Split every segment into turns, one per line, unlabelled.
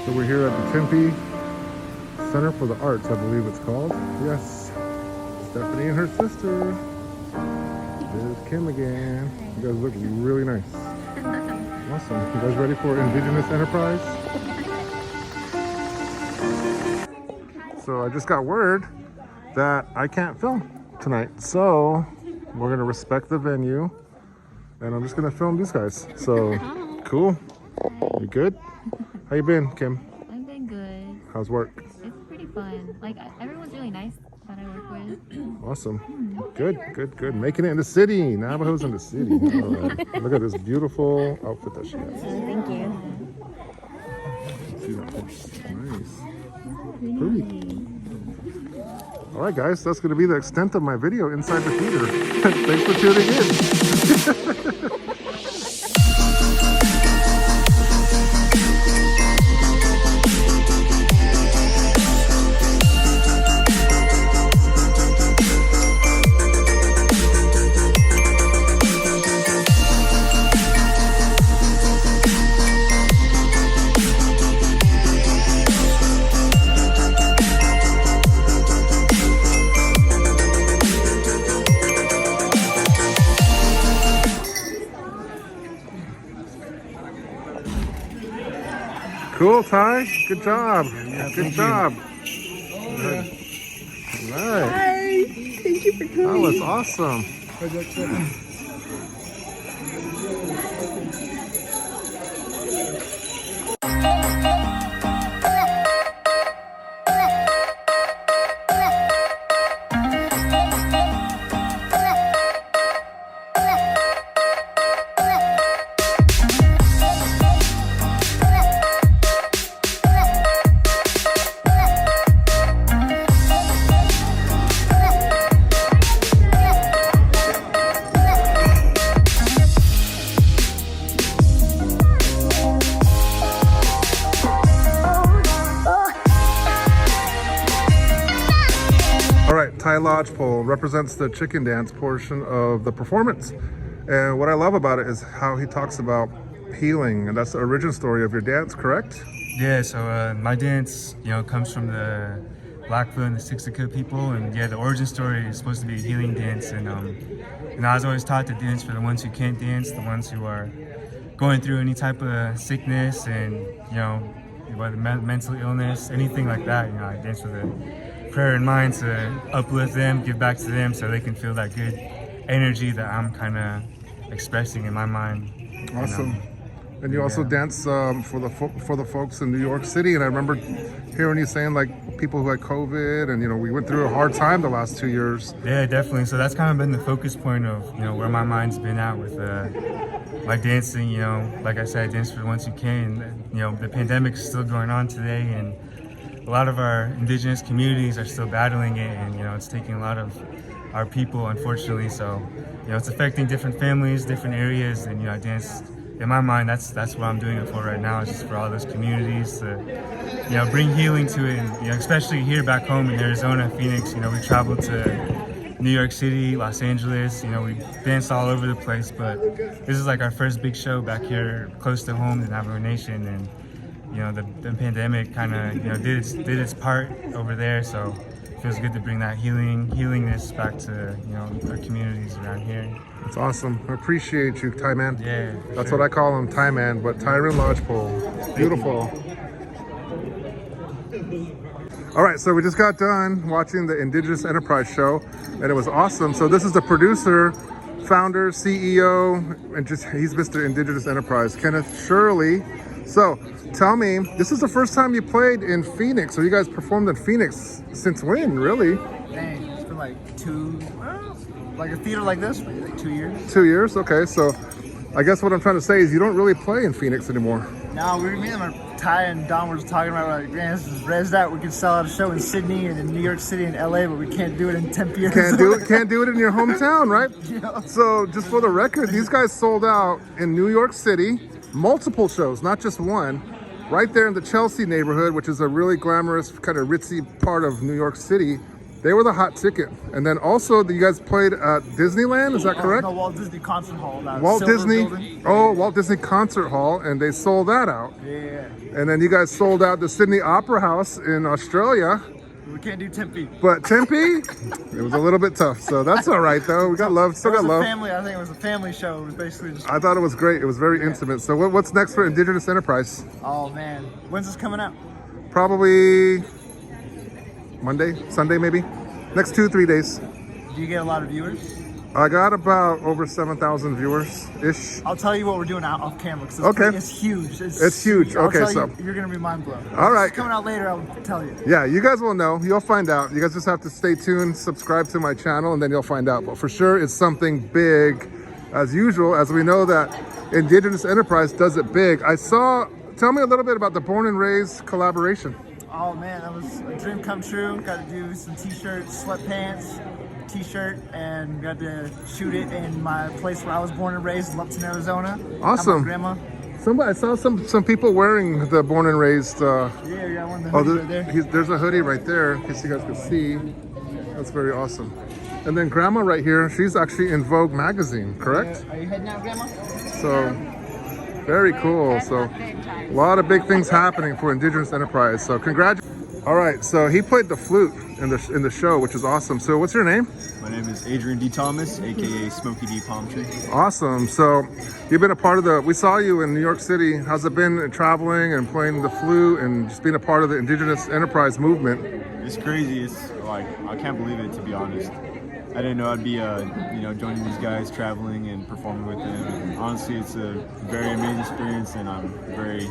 So we're here at the Tempe Center for the Arts, I believe it's called. Yes, Stephanie and her sister. There's Kim again. You guys look really nice. Awesome. You guys ready for Indigenous Enterprise? So I just got word that I can't film tonight. So we're gonna respect the venue and I'm just gonna film these guys. So cool. You good? How you been, Kim?
I've been good.
How's work?
It's pretty fun. Like, everyone's really nice that I work with.
Awesome. Good. Making it in the city. Navajo's in the city. All right. Look at this beautiful outfit that she has.
Thank you.
See that horse? Nice. Pretty. All right, guys. That's going to be the extent of my video inside the theater. Thanks for tuning in. Cool, Ty. Good job. Good job. All right.
Hi. Thank you for coming.
That was awesome. Thai lodgepole represents the chicken dance portion of the performance, and what I love about it is how he talks about healing, and that's the origin story of your dance, correct?
Yeah, so my dance, comes from the Blackfoot and the Siksika people, and yeah, the origin story is supposed to be a healing dance, and I was always taught to dance for the ones who can't dance, the ones who are going through any type of sickness, and whether mental illness, anything like that. I dance with a prayer in mind to uplift them, give back to them, so they can feel that good energy that I'm kind of expressing in my mind.
Awesome. And you also dance for the folks in New York City, and I remember hearing you saying like people who had COVID, and we went through a hard time the last 2 years.
Yeah, definitely. So that's kind of been the focus point of where my mind's been at with my dancing. Like I said, I dance for the ones who can. The pandemic's still going on today, and a lot of our indigenous communities are still battling it, and it's taking a lot of our people, unfortunately. So it's affecting different families, different areas, and I dance. In my mind, that's what I'm doing it for right now. It's just for all those communities to bring healing to it, and especially here back home in Arizona, Phoenix. We traveled to New York City, Los Angeles. We danced all over the place, but this is like our first big show back here, close to home in Navajo Nation, and the pandemic kind of did its part over there, so it feels good to bring that healingness back to our communities around here.
It's awesome. I appreciate you, Thai man.
Yeah,
that's
sure.
what I call him, Thai man, but Tyron Lodgepole. Beautiful. All right, so we just got done watching the Indigenous Enterprise Show, and it was awesome. So this is the producer, founder, CEO, and he's Mr. Indigenous Enterprise, Kenneth Shirley. So tell me, this is the first time you played in Phoenix, or you guys performed in Phoenix since when, really?
Dang, it's been like like a theater like this, maybe like 2 years.
2 years, okay. So I guess what I'm trying to say is you don't really play in Phoenix anymore.
No, me and Ty and Don were just talking about like, man, this is res that we could sell out a show in Sydney and in New York City and LA, but we can't do it in Tempe, Arizona.
Can't do it in your hometown, right?
Yeah.
So just for the record, these guys sold out in New York City, multiple shows, not just one, right there in the Chelsea neighborhood, which is a really glamorous, kind of ritzy part of New York City. They were the hot ticket. And then also, you guys played at Disneyland, is that correct?
No, Walt Disney Concert Hall. That
Walt
silver
Disney,
building.
Walt Disney Concert Hall, and they sold that out.
Yeah.
And then you guys sold out the Sydney Opera House in Australia.
We can't do Tempe.
But Tempe, it was a little bit tough. So that's all right, though. We got love, still got love.
Family, I think it was a family show. It was basically just.
I thought it was great. It was very intimate. So what's next for Indigenous Enterprise?
Oh man, when's this coming out?
Probably Monday, Sunday, maybe. Next 2-3 days.
Do you get a lot of viewers?
I got about over 7,000 viewers-ish.
I'll tell you what we're doing off camera. Cause
Okay.
It's huge.
It's huge.
I'll
Okay,
tell
so.
you're gonna be mind blown.
All right.
It's coming out later. I'll tell you.
Yeah, you guys will know. You'll find out. You guys just have to stay tuned, subscribe to my channel, and then you'll find out. But for sure, it's something big, as usual, as we know that Indigenous Enterprise does it big. Tell me a little bit about the Born and Raised collaboration.
Oh man, that was a dream come true. Got to do some t-shirts, sweatpants, t-shirt, and got to shoot it in my place where I was born and raised, Lupton, Arizona.
Awesome.
My grandma.
I saw some people wearing the Born and Raised.
Yeah, we got one of the hoodies right there.
There's a hoodie right there, in case you guys can see. That's very awesome. And then Grandma right here, she's actually in Vogue magazine, correct?
Are you heading out, Grandma?
So, very cool. So, a lot of big things happening for Indigenous Enterprise. So, congratulations. All right, so he played the flute in the show, which is awesome. So, what's your name?
My name is Adrian D. Thomas, aka Smokey D. Palm Tree.
Awesome. So, you've been a part of we saw you in New York City. How's it been traveling and playing the flute and just being a part of the Indigenous Enterprise movement?
It's crazy. It's like, I can't believe it, to be honest. I didn't know I'd be, joining these guys, traveling and performing with them. And honestly, it's a very amazing experience, and I'm very,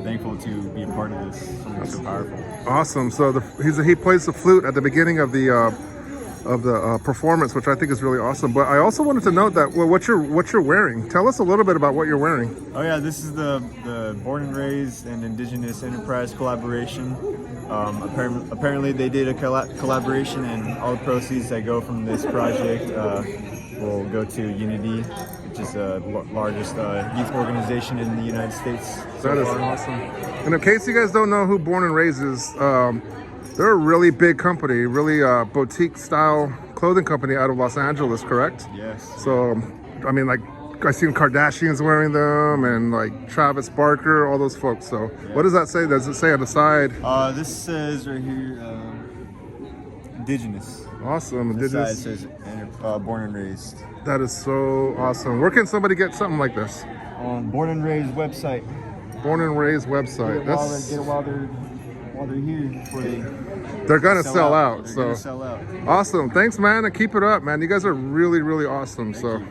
thankful to be a part of this. Something so powerful.
Awesome. So he plays the flute at the beginning of the performance, which I think is really awesome. But I also wanted to note that what you're wearing. Tell us a little bit about what you're wearing.
Oh yeah, this is the Born and Raised and Indigenous Enterprise collaboration. Apparently they did a collaboration, and all the proceeds that go from this project will go to Unity, which is the largest youth organization in the United States.
That is awesome. And in case you guys don't know who Born and Raised is, they're a really big company, really boutique style clothing company out of Los Angeles, correct?
Yes.
So, I mean, like, I seen Kardashians wearing them, and like Travis Barker, all those folks. So, What does that say? Does it say on the side?
This says right here, Indigenous.
Awesome.
This side
Indigenous.
says Born and Raised.
That is so awesome. Where can somebody get something like this?
On Born and Raised website.
Born and Raised website.
Get it while they're here before
They're gonna sell out.
They're
So
gonna sell out.
awesome. Thanks, man, and keep it up, man. You guys are really, really awesome. So.